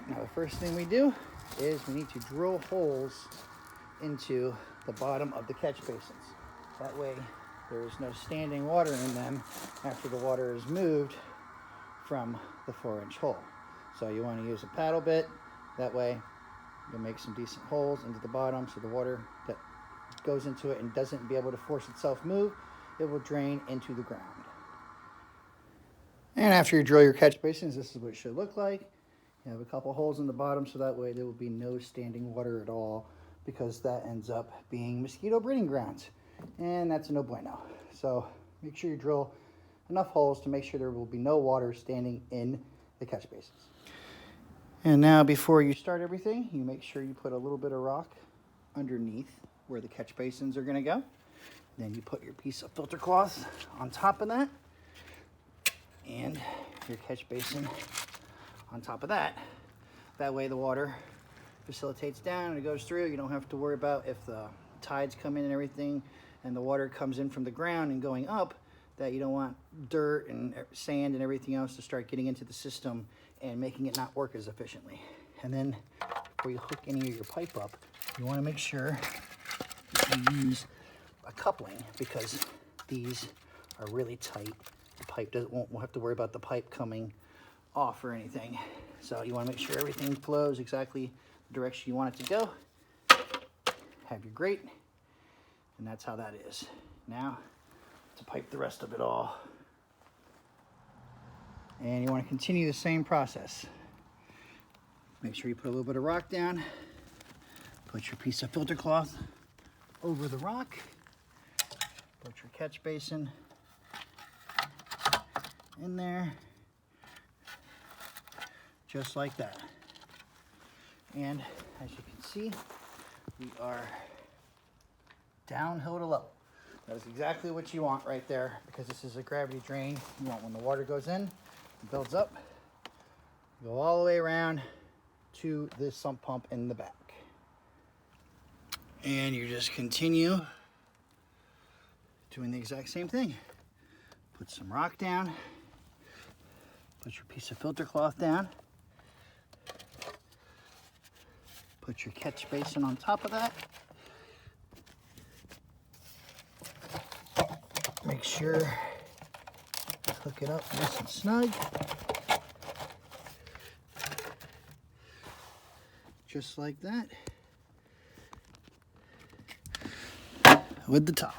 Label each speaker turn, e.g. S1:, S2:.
S1: Now the first thing we do is we need to drill holes into the bottom of the catch basins. That way there is no standing water in them after the water is moved from the 4-inch hole. So you want to use a paddle bit. That way you'll make some decent holes into the bottom so the water that goes into it and doesn't be able to force itself move, it will drain into the ground. And after you drill your catch basins, this is what it should look like. You have a couple holes in the bottom so that way there will be no standing water at all, because that ends up being mosquito breeding grounds, and that's a no bueno. So make sure you drill enough holes to make sure there will be no water standing in the catch basins. And now before you start everything, you make sure you put a little bit of rock underneath where the catch basins are going to go. Then you put your piece of filter cloth on top of that and your catch basin on top of that. That way the water facilitates down and it goes through. You don't have to worry about if the tides come in and everything and the water comes in from the ground and going up, that you don't want dirt and sand and everything else to start getting into the system and making it not work as efficiently. And then before you hook any of your pipe up, you want to make sure you use a coupling, because these are really tight. The pipe won't have to worry about the pipe coming off or anything. So you want to make sure everything flows exactly the direction you want it to go. Have your grate, and that's how that is. Now to pipe the rest of it all. And you want to continue the same process. Make sure you put a little bit of rock down. Put your piece of filter cloth over the rock. Put your catch basin in there. Just like that. And as you can see, we are downhill to level. That is exactly what you want right there, because this is a gravity drain. You want when the water goes in, it builds up, go all the way around to this sump pump in the back. And you just continue doing the exact same thing. Put some rock down, put your piece of filter cloth down, put your catch basin on top of that. Make sure to hook it up nice and snug. Just like that. With the towel.